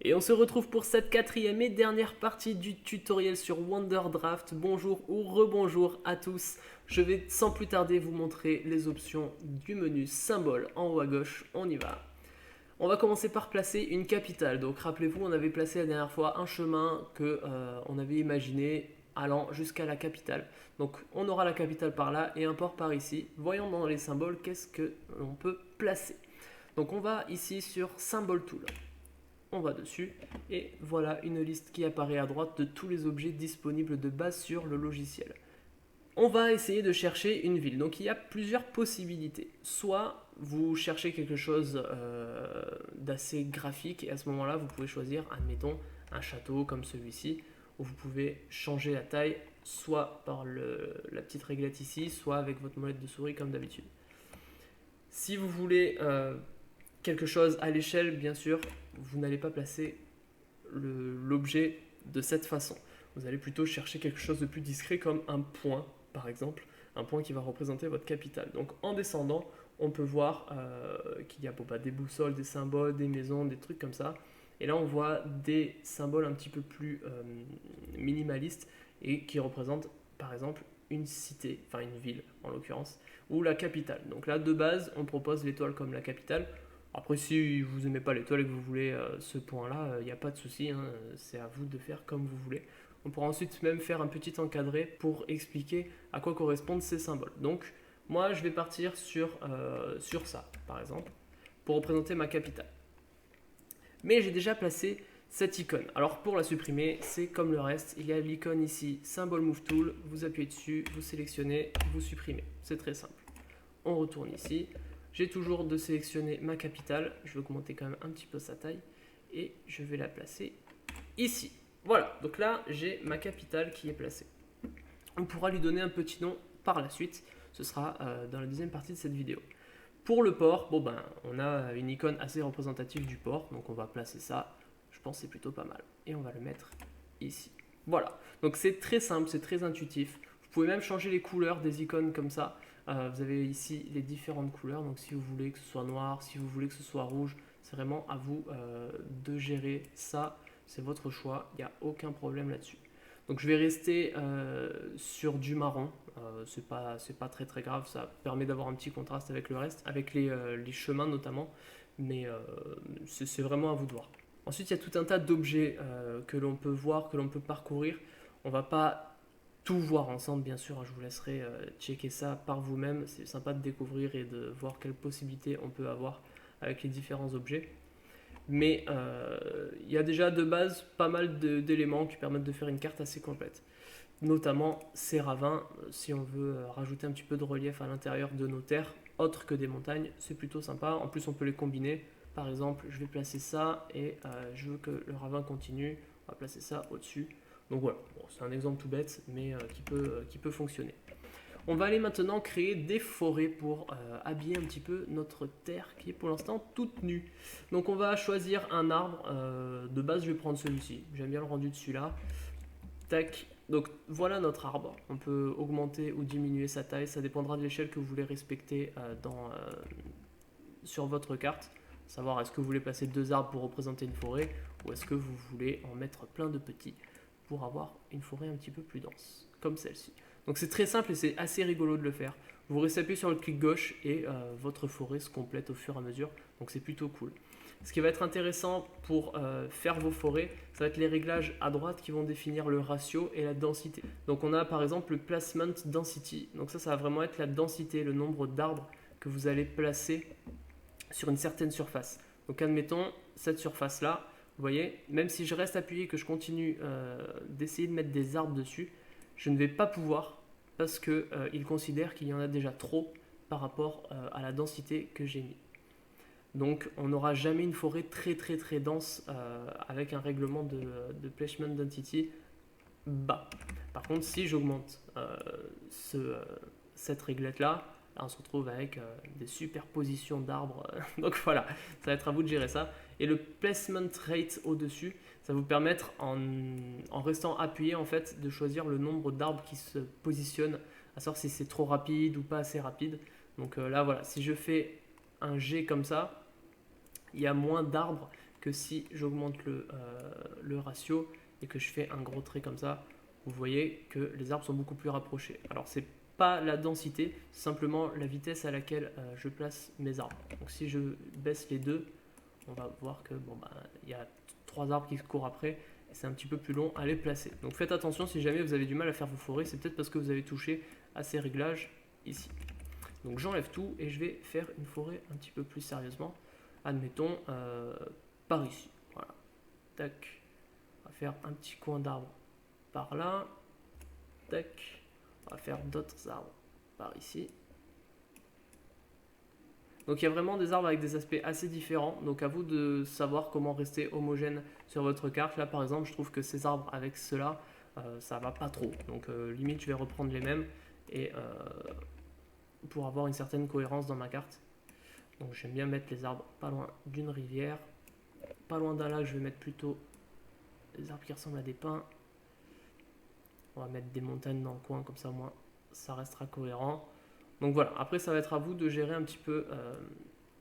Et on se retrouve pour cette quatrième et dernière partie du tutoriel sur Wonderdraft. Bonjour ou rebonjour à tous. Je vais sans plus tarder vous montrer les options du menu symbole en haut à gauche. On y va. On va commencer par placer une capitale. Donc rappelez-vous, on avait placé la dernière fois un chemin que on avait imaginé allant jusqu'à la capitale. Donc on aura la capitale par là et un port par ici. Voyons dans les symboles qu'est-ce que l'on peut placer. Donc on va ici sur Symbol Tool. On va dessus et voilà une liste qui apparaît à droite de tous les objets disponibles de base sur le logiciel. On va essayer de chercher une ville. Donc il y a plusieurs possibilités. Soit vous cherchez quelque chose d'assez graphique et à ce moment-là vous pouvez choisir, admettons, un château comme celui-ci où vous pouvez changer la taille soit par la petite réglette ici, soit avec votre molette de souris comme d'habitude. Si vous voulez quelque chose à l'échelle, bien sûr, vous n'allez pas placer l'objet de cette façon. Vous allez plutôt chercher quelque chose de plus discret comme un point, par exemple, un point qui va représenter votre capitale. Donc en descendant, on peut voir qu'il y a des boussoles, des symboles, des maisons, des trucs comme ça. Et là, on voit des symboles un petit peu plus minimalistes et qui représentent, par exemple, une cité, enfin une ville en l'occurrence, ou la capitale. Donc là, de base, on propose l'étoile comme la capitale. Après, si vous n'aimez pas l'étoile et que vous voulez ce point-là, il n'y a pas de souci, hein, c'est à vous de faire comme vous voulez. On pourra ensuite même faire un petit encadré pour expliquer à quoi correspondent ces symboles. Donc, moi, je vais partir sur ça, par exemple, pour représenter ma capitale. Mais j'ai déjà placé cette icône. Alors, pour la supprimer, c'est comme le reste. Il y a l'icône ici, Symbol Move Tool. Vous appuyez dessus, vous sélectionnez, vous supprimez. C'est très simple. On retourne ici. J'ai toujours de sélectionner ma capitale. Je vais augmenter quand même un petit peu sa taille. Et je vais la placer ici. Voilà, donc là, j'ai ma capitale qui est placée. On pourra lui donner un petit nom par la suite. Ce sera dans la deuxième partie de cette vidéo. Pour le port, on a une icône assez représentative du port. Donc on va placer ça. Je pense que c'est plutôt pas mal. Et on va le mettre ici. Voilà, donc c'est très simple, c'est très intuitif. Vous pouvez même changer les couleurs des icônes comme ça. Vous avez ici les différentes couleurs, donc si vous voulez que ce soit noir, si vous voulez que ce soit rouge, c'est vraiment à vous de gérer ça, c'est votre choix, il n'y a aucun problème là-dessus. Donc je vais rester sur du marron, c'est pas très très grave, ça permet d'avoir un petit contraste avec le reste, avec les chemins notamment, mais c'est vraiment à vous de voir. Ensuite il y a tout un tas d'objets que l'on peut voir, que l'on peut parcourir, on va pas tout voir ensemble, bien sûr. Je vous laisserai checker ça par vous-même. C'est sympa de découvrir et de voir quelles possibilités on peut avoir avec les différents objets. Mais il y a déjà de base pas mal d'éléments qui permettent de faire une carte assez complète. Notamment ces ravins, si on veut rajouter un petit peu de relief à l'intérieur de nos terres, autres que des montagnes, c'est plutôt sympa. En plus, on peut les combiner. Par exemple, je vais placer ça et je veux que le ravin continue. On va placer ça au-dessus. Donc voilà, bon, c'est un exemple tout bête, mais qui peut fonctionner. On va aller maintenant créer des forêts pour habiller un petit peu notre terre qui est pour l'instant toute nue. Donc on va choisir un arbre. De base, je vais prendre celui-ci. J'aime bien le rendu de celui-là. Tac. Donc voilà notre arbre. On peut augmenter ou diminuer sa taille. Ça dépendra de l'échelle que vous voulez respecter sur votre carte. Savoir est-ce que vous voulez placer deux arbres pour représenter une forêt ou est-ce que vous voulez en mettre plein de petits pour avoir une forêt un petit peu plus dense, comme celle-ci. Donc c'est très simple et c'est assez rigolo de le faire. Vous restez appuyé sur le clic gauche et votre forêt se complète au fur et à mesure, donc c'est plutôt cool. Ce qui va être intéressant pour faire vos forêts, ça va être les réglages à droite qui vont définir le ratio et la densité. Donc on a par exemple le placement density, donc ça va vraiment être la densité, le nombre d'arbres que vous allez placer sur une certaine surface. Donc admettons cette surface là, vous voyez, même si je reste appuyé et que je continue d'essayer de mettre des arbres dessus, je ne vais pas pouvoir parce qu'il considère qu'il y en a déjà trop par rapport à la densité que j'ai mis. Donc on n'aura jamais une forêt très très très dense avec un règlement de placement density bas. Par contre, si j'augmente cette réglette là, on se retrouve avec des superpositions d'arbres. Donc voilà, ça va être à vous de gérer ça. Et le placement rate au-dessus, ça va vous permettre, en restant appuyé, en fait, de choisir le nombre d'arbres qui se positionnent, à savoir si c'est trop rapide ou pas assez rapide. Donc là, voilà, si je fais un G comme ça, il y a moins d'arbres que si j'augmente le ratio et que je fais un gros trait comme ça, vous voyez que les arbres sont beaucoup plus rapprochés. Alors c'est pas la densité, c'est simplement la vitesse à laquelle je place mes arbres. Donc si je baisse les deux, on va voir que bon, bah, y a 3 arbres qui se courent après, et c'est un petit peu plus long à les placer. Donc faites attention, si jamais vous avez du mal à faire vos forêts, c'est peut-être parce que vous avez touché à ces réglages ici. Donc j'enlève tout et je vais faire une forêt un petit peu plus sérieusement. Admettons par ici. Voilà. Tac. On va faire un petit coin d'arbre par là. Tac. On va faire d'autres arbres par ici. Donc il y a vraiment des arbres avec des aspects assez différents. Donc à vous de savoir comment rester homogène sur votre carte. Là par exemple, je trouve que ces arbres avec ceux-là, ça va pas trop. Donc limite, je vais reprendre les mêmes et pour avoir une certaine cohérence dans ma carte. Donc j'aime bien mettre les arbres pas loin d'une rivière. Pas loin d'un lac, je vais mettre plutôt des arbres qui ressemblent à des pins. On va mettre des montagnes dans le coin, comme ça au moins ça restera cohérent. Donc voilà, après ça va être à vous de gérer un petit peu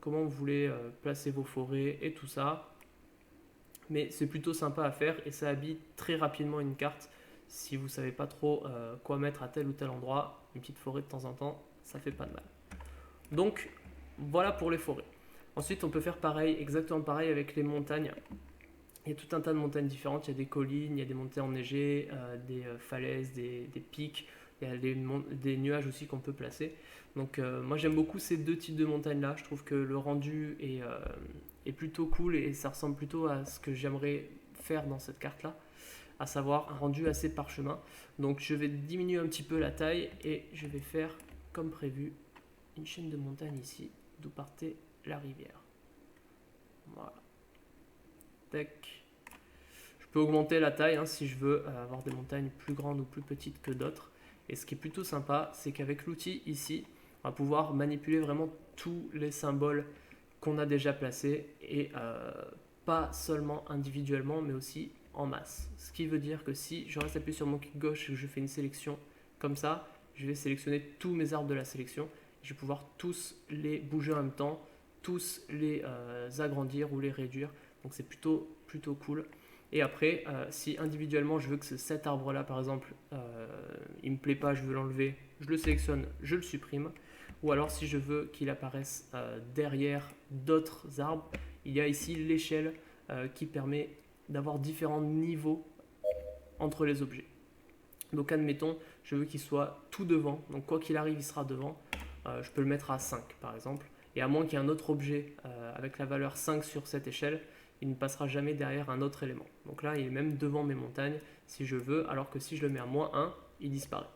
comment vous voulez placer vos forêts et tout ça. Mais c'est plutôt sympa à faire et ça habille très rapidement une carte. Si vous ne savez pas trop quoi mettre à tel ou tel endroit, une petite forêt de temps en temps, ça fait pas de mal. Donc voilà pour les forêts. Ensuite on peut faire pareil, exactement pareil avec les montagnes. Il y a tout un tas de montagnes différentes, il y a des collines, il y a des montées enneigées, des falaises, des pics, il y a des nuages aussi qu'on peut placer. Donc moi j'aime beaucoup ces deux types de montagnes là, je trouve que le rendu est plutôt cool et ça ressemble plutôt à ce que j'aimerais faire dans cette carte là, à savoir un rendu assez parchemin. Donc je vais diminuer un petit peu la taille et je vais faire comme prévu une chaîne de montagnes ici, d'où partait la rivière. Voilà. Tac. Je peux augmenter la taille hein, si je veux avoir des montagnes plus grandes ou plus petites que d'autres. Et ce qui est plutôt sympa, c'est qu'avec l'outil ici, on va pouvoir manipuler vraiment tous les symboles qu'on a déjà placés et pas seulement individuellement, mais aussi en masse. Ce qui veut dire que si je reste appuyé sur mon clic gauche et que je fais une sélection comme ça, je vais sélectionner tous mes arbres de la sélection. Je vais pouvoir tous les bouger en même temps, tous les agrandir ou les réduire. Donc c'est plutôt cool. Et après, si individuellement je veux que cet arbre là par exemple, il me plaît pas, je veux l'enlever, je le sélectionne, je le supprime. Ou alors si je veux qu'il apparaisse derrière d'autres arbres, il y a ici l'échelle qui permet d'avoir différents niveaux entre les objets. Donc admettons, je veux qu'il soit tout devant, donc quoi qu'il arrive il sera devant. Je peux le mettre à 5 par exemple. Et à moins qu'il y ait un autre objet avec la valeur 5 sur cette échelle, il ne passera jamais derrière un autre élément. Donc là, il est même devant mes montagnes si je veux, alors que si je le mets à -1, il disparaît.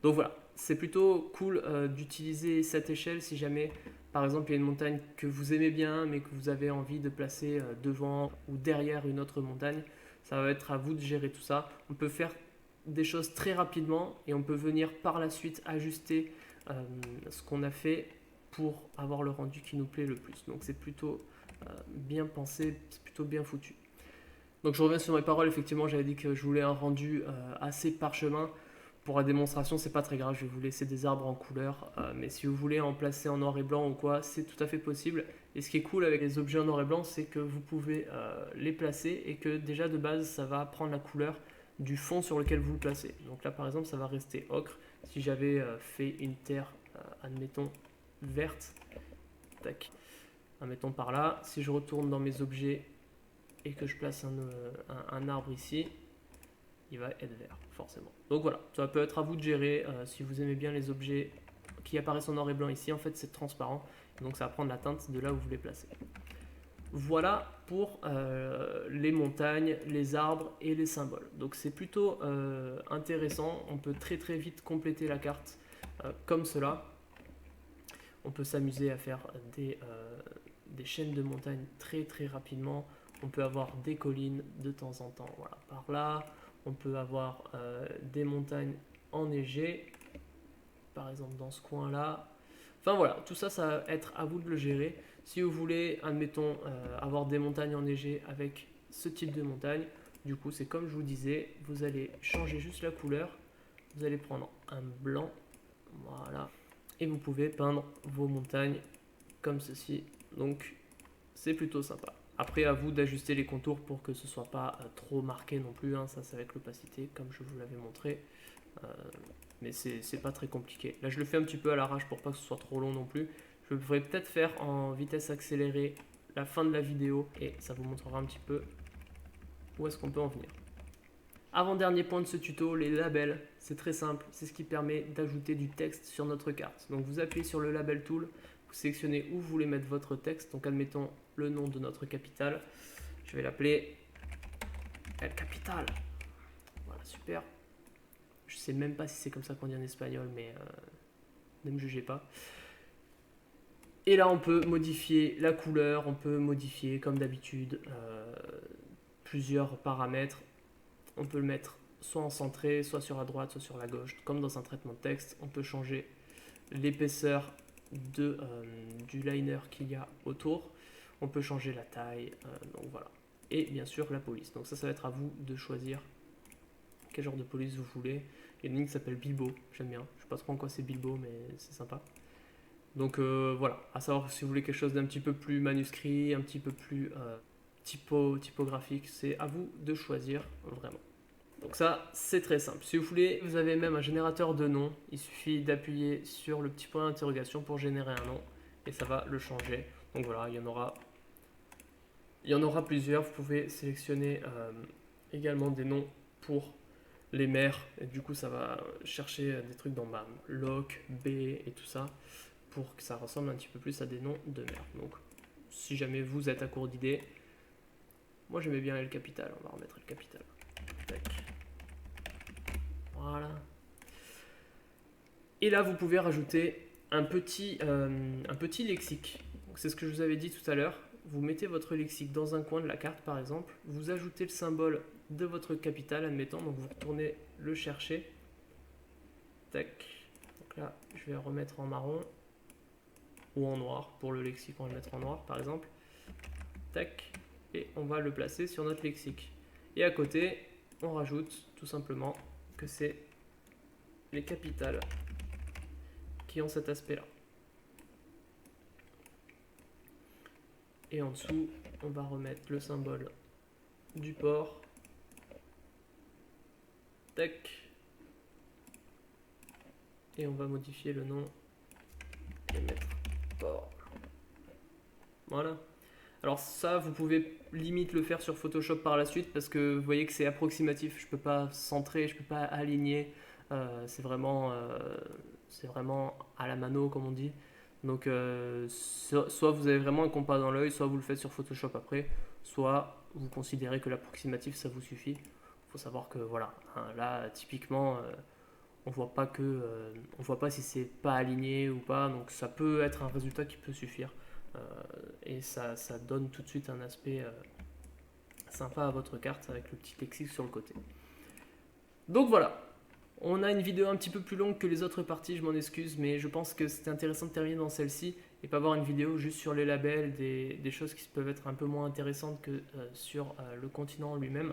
Donc voilà, c'est plutôt cool d'utiliser cette échelle si jamais, par exemple, il y a une montagne que vous aimez bien, mais que vous avez envie de placer devant ou derrière une autre montagne. Ça va être à vous de gérer tout ça. On peut faire des choses très rapidement et on peut venir par la suite ajuster ce qu'on a fait pour avoir le rendu qui nous plaît le plus. Donc c'est plutôt bien pensé, c'est plutôt bien foutu. Donc je reviens sur mes paroles, effectivement j'avais dit que je voulais un rendu assez parchemin. Pour la démonstration c'est pas très grave, je vais vous laisser des arbres en couleur, mais si vous voulez en placer en noir et blanc ou quoi, c'est tout à fait possible. Et ce qui est cool avec les objets en noir et blanc, c'est que vous pouvez les placer et que déjà de base ça va prendre la couleur du fond sur lequel vous le placez. Donc là par exemple ça va rester ocre. Si j'avais fait une terre, admettons, verte, tac, admettons par là, si je retourne dans mes objets et que je place un arbre ici, il va être vert, forcément. Donc voilà, ça peut être à vous de gérer. Si vous aimez bien les objets qui apparaissent en noir et blanc ici, en fait c'est transparent, donc ça va prendre la teinte de là où vous les placez. Voilà pour les montagnes, les arbres et les symboles. Donc c'est plutôt intéressant, on peut très très vite compléter la carte comme cela. On peut s'amuser à faire des chaînes de montagnes très très rapidement. On peut avoir des collines de temps en temps, voilà, par là. On peut avoir des montagnes enneigées, par exemple dans ce coin-là. Enfin voilà, tout ça, ça va être à vous de le gérer. Si vous voulez, admettons, avoir des montagnes enneigées avec ce type de montagne, du coup, c'est comme je vous disais, vous allez changer juste la couleur. Vous allez prendre un blanc, voilà, et vous pouvez peindre vos montagnes comme ceci. Donc, c'est plutôt sympa. Après, à vous d'ajuster les contours pour que ce soit pas trop marqué non plus, hein. Ça c'est avec l'opacité comme je vous l'avais montré. Mais c'est pas très compliqué. Là je le fais un petit peu à l'arrache pour pas que ce soit trop long non plus. Je devrais peut-être faire en vitesse accélérée la fin de la vidéo et ça vous montrera un petit peu où est-ce qu'on peut en venir. Avant-dernier point de ce tuto, les labels, c'est très simple, c'est ce qui permet d'ajouter du texte sur notre carte. Donc vous appuyez sur le label tool, vous sélectionnez où vous voulez mettre votre texte, donc admettons le nom de notre capitale, je vais l'appeler El Capital. Voilà, super. Je sais même pas si c'est comme ça qu'on dit en espagnol, mais ne me jugez pas. Et là on peut modifier la couleur, on peut modifier comme d'habitude plusieurs paramètres. On peut le mettre soit en centré, soit sur la droite, soit sur la gauche, comme dans un traitement de texte. On peut changer l'épaisseur du liner qu'il y a autour. On peut changer la taille, donc voilà. Et bien sûr la police. Donc ça va être à vous de choisir quel genre de police vous voulez. Il y a une ligne qui s'appelle Bilbo, j'aime bien. Je ne sais pas trop en quoi c'est Bilbo, mais c'est sympa. Donc voilà, à savoir si vous voulez quelque chose d'un petit peu plus manuscrit, un petit peu plus typographique, c'est à vous de choisir vraiment. Donc ça, c'est très simple. Si vous voulez, vous avez même un générateur de noms. Il suffit d'appuyer sur le petit point d'interrogation pour générer un nom et ça va le changer. Donc voilà, il y en aura plusieurs. Vous pouvez sélectionner également des noms pour les maires. Et du coup, ça va chercher des trucs dans BAM, Loc, B et tout ça pour que ça ressemble un petit peu plus à des noms de maires. Donc si jamais vous êtes à court d'idées, moi j'aimais bien El Capital. On va remettre El Capital. Tac. Voilà. Et là, vous pouvez rajouter un petit lexique. C'est ce que je vous avais dit tout à l'heure. Vous mettez votre lexique dans un coin de la carte, par exemple. Vous ajoutez le symbole de votre capitale, admettons. Donc, vous retournez le chercher. Tac. Donc là, je vais remettre en marron ou en noir. Pour le lexique, on va le mettre en noir, par exemple. Tac. Et on va le placer sur notre lexique. Et à côté, on rajoute tout simplement que c'est les capitales qui ont cet aspect-là. Et en dessous, on va remettre le symbole du port. Tac. Et on va modifier le nom et mettre port. Voilà. Alors ça, vous pouvez limite le faire sur Photoshop par la suite parce que vous voyez que c'est approximatif. Je peux pas centrer, je peux pas aligner. C'est vraiment à la mano comme on dit. Donc soit vous avez vraiment un compas dans l'œil, soit vous le faites sur Photoshop après, soit vous considérez que l'approximatif ça vous suffit. Il faut savoir que voilà, hein, là typiquement on voit pas si c'est pas aligné ou pas, donc ça peut être un résultat qui peut suffire. Et ça donne tout de suite un aspect sympa à votre carte avec le petit lexique sur le côté. Donc voilà, on a une vidéo un petit peu plus longue que les autres parties, je m'en excuse, mais je pense que c'était intéressant de terminer dans celle-ci et pas avoir une vidéo juste sur les labels, des choses qui peuvent être un peu moins intéressantes que sur le continent lui-même.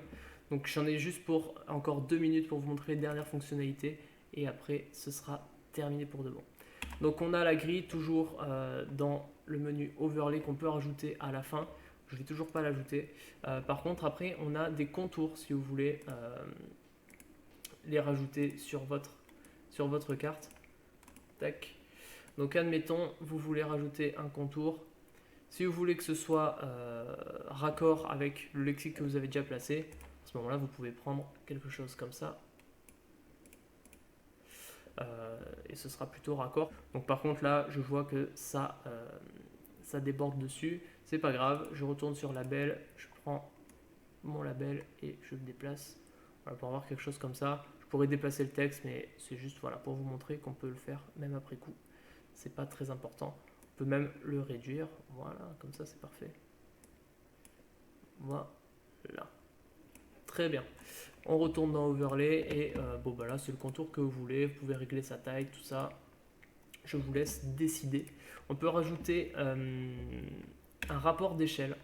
Donc j'en ai juste pour encore 2 minutes pour vous montrer les dernières fonctionnalités et après ce sera terminé pour de bon. Donc on a la grille toujours dans le menu overlay qu'on peut rajouter à la fin. Je ne vais toujours pas l'ajouter. Par contre après on a des contours si vous voulez les rajouter sur votre carte. Tac. Donc admettons vous voulez rajouter un contour. Si vous voulez que ce soit raccord avec le lexique que vous avez déjà placé, à ce moment-là vous pouvez prendre quelque chose comme ça. Et ce sera plutôt raccord. Donc par contre là je vois que ça déborde dessus, c'est pas grave, je retourne sur label, je prends mon label et je le déplace voilà, pour avoir quelque chose comme ça. Je pourrais déplacer le texte mais c'est juste voilà, pour vous montrer qu'on peut le faire même après coup, c'est pas très important. On peut même le réduire, voilà, comme ça c'est parfait. Voilà, très bien. On retourne dans Overlay et bon bah là c'est le contour que vous voulez, vous pouvez régler sa taille, tout ça. Je vous laisse décider. On peut rajouter un rapport d'échelle.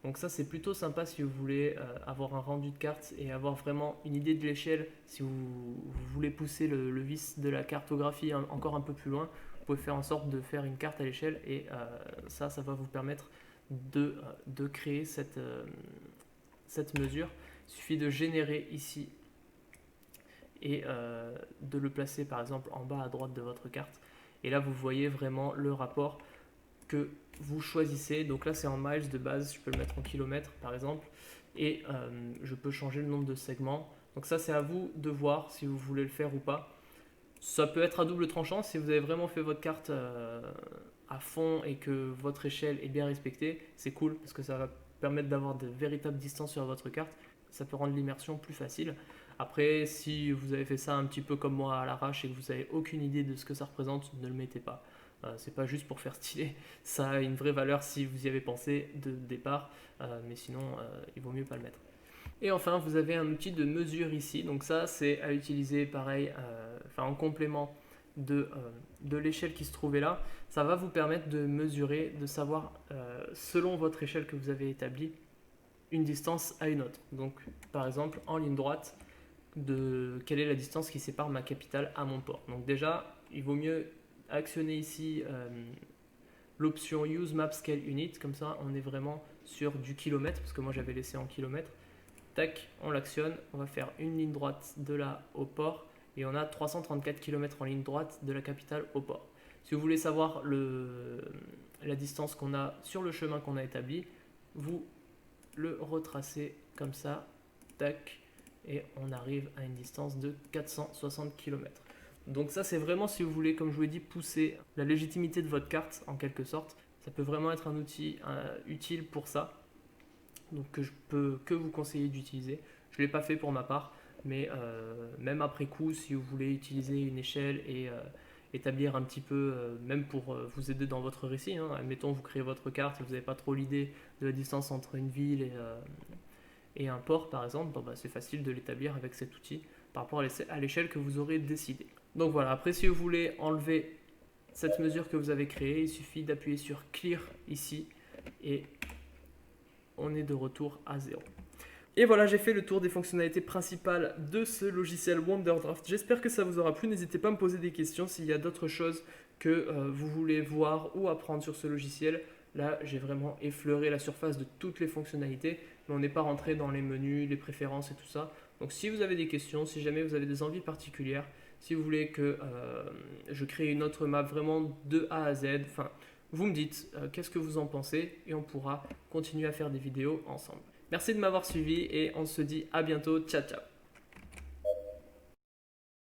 Donc ça c'est plutôt sympa si vous voulez avoir un rendu de carte et avoir vraiment une idée de l'échelle. Si vous voulez pousser le vice de la cartographie encore un peu plus loin, vous pouvez faire en sorte de faire une carte à l'échelle et ça va vous permettre de créer cette mesure. Il suffit de générer ici et de le placer par exemple en bas à droite de votre carte. Et là, vous voyez vraiment le rapport que vous choisissez. Donc là, c'est en miles de base, je peux le mettre en kilomètres par exemple. Et je peux changer le nombre de segments. Donc ça, c'est à vous de voir si vous voulez le faire ou pas. Ça peut être à double tranchant si vous avez vraiment fait votre carte à fond et que votre échelle est bien respectée. C'est cool parce que ça va permettre d'avoir de véritables distances sur votre carte. Ça peut rendre l'immersion plus facile. Après, si vous avez fait ça un petit peu comme moi à l'arrache et que vous n'avez aucune idée de ce que ça représente, ne le mettez pas. C'est pas juste pour faire stylé, ça a une vraie valeur si vous y avez pensé de départ, mais sinon il vaut mieux pas le mettre. Et enfin, vous avez un outil de mesure ici, donc ça c'est à utiliser pareil, en complément de l'échelle qui se trouvait là. Ça va vous permettre de mesurer, de savoir selon votre échelle que vous avez établie, une distance à une autre. Donc par exemple en ligne droite, quelle est la distance qui sépare ma capitale à mon port. Donc déjà, il vaut mieux actionner ici l'option Use Map Scale Unit, comme ça on est vraiment sur du kilomètre, parce que moi j'avais laissé en kilomètres. Tac, on l'actionne, on va faire une ligne droite de là au port, et on a 334 km en ligne droite de la capitale au port. Si vous voulez savoir la distance qu'on a sur le chemin qu'on a établi, vous le retracez comme ça, tac, et on arrive à une distance de 460 km. Donc ça c'est vraiment si vous voulez, comme je vous l'ai dit, pousser la légitimité de votre carte en quelque sorte. Ça peut vraiment être un outil utile pour ça, donc que je peux que vous conseiller d'utiliser. Je ne l'ai pas fait pour ma part, mais même après coup, si vous voulez utiliser une échelle et établir un petit peu, même pour vous aider dans votre récit, hein. Admettons vous créez votre carte et vous n'avez pas trop l'idée de la distance entre une ville et un port par exemple, bon, c'est facile de l'établir avec cet outil par rapport à l'échelle que vous aurez décidé. Donc voilà, après si vous voulez enlever cette mesure que vous avez créée, il suffit d'appuyer sur Clear ici et on est de retour à 0. Et voilà, j'ai fait le tour des fonctionnalités principales de ce logiciel Wonderdraft. J'espère que ça vous aura plu. N'hésitez pas à me poser des questions s'il y a d'autres choses que vous voulez voir ou apprendre sur ce logiciel. Là, j'ai vraiment effleuré la surface de toutes les fonctionnalités, mais on n'est pas rentré dans les menus, les préférences et tout ça. Donc si vous avez des questions, si jamais vous avez des envies particulières, si vous voulez que je crée une autre map vraiment de A à Z, enfin, vous me dites qu'est-ce que vous en pensez et on pourra continuer à faire des vidéos ensemble. Merci de m'avoir suivi et on se dit à bientôt. Ciao, ciao.